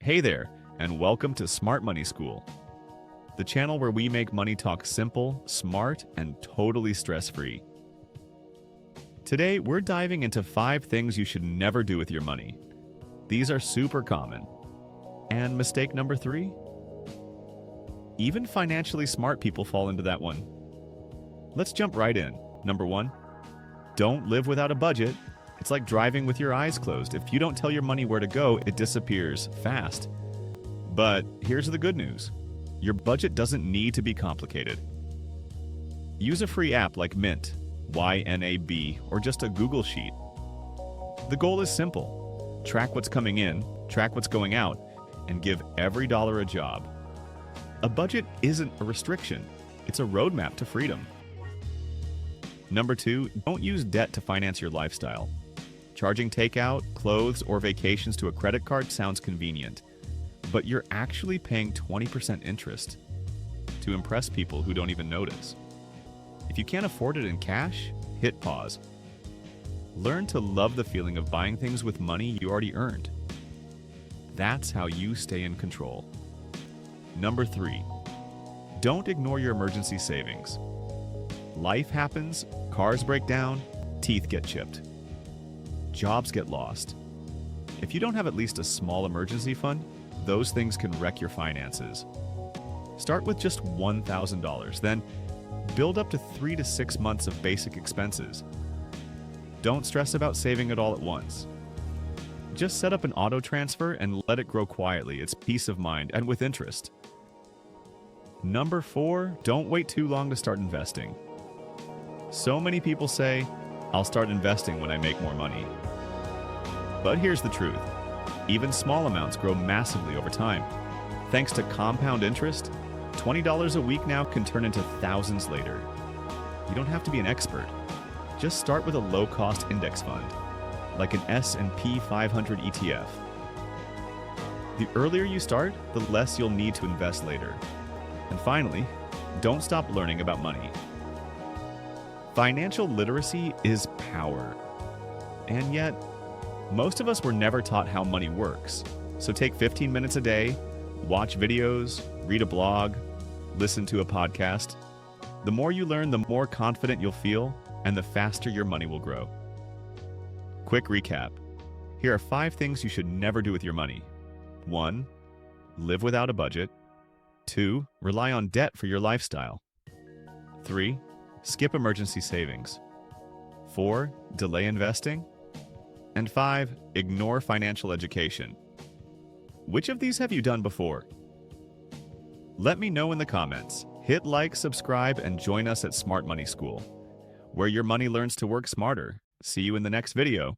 Hey there, and welcome to Smart Money School, the channel where we make money talk simple, smart, and totally stress-free. Today, we're diving into 5 things you should never do with your money. These are super common. And mistake number 3? Even financially smart people fall into that one. Let's jump right in. Number 1, don't live without a budget. It's like driving with your eyes closed. If you don't tell your money where to go, it disappears fast. But here's the good news. Your budget doesn't need to be complicated. Use a free app like Mint, YNAB, or just a Google Sheet. The goal is simple. Track what's coming in, track what's going out, and give every dollar a job. A budget isn't a restriction. It's a roadmap to freedom. Number 2, don't use debt to finance your lifestyle. Charging takeout, clothes, or vacations to a credit card sounds convenient, but you're actually paying 20% interest to impress people who don't even notice. If you can't afford it in cash, hit pause. Learn to love the feeling of buying things with money you already earned. That's how you stay in control. Number 3, don't ignore your emergency savings. Life happens, cars break down, teeth get chipped. Jobs get lost. If you don't have at least a small emergency fund, those things can wreck your finances. Start with just $1,000, then build up to 3 to 6 months of basic expenses. Don't stress about saving it all at once. Just set up an auto transfer and let it grow quietly. It's peace of mind and with interest. Number 4, don't wait too long to start investing. So many people say, I'll start investing when I make more money. But here's the truth. Even small amounts grow massively over time. Thanks to compound interest, $20 a week now can turn into thousands later. You don't have to be an expert. Just start with a low-cost index fund, like an S&P 500 ETF. The earlier you start, the less you'll need to invest later. And finally, don't stop learning about money. Financial literacy is power. And yet, most of us were never taught how money works. So take 15 minutes a day, watch videos, read a blog, listen to a podcast. The more you learn, the more confident you'll feel, and the faster your money will grow. Quick recap. Here are 5 things you should never do with your money. 1, live without a budget. 2, rely on debt for your lifestyle. 3, skip emergency savings. 4, delay investing. And 5, ignore financial education. Which of these have you done before? Let me know in the comments. Hit like, subscribe, and join us at Smart Money School, where your money learns to work smarter. See you in the next video.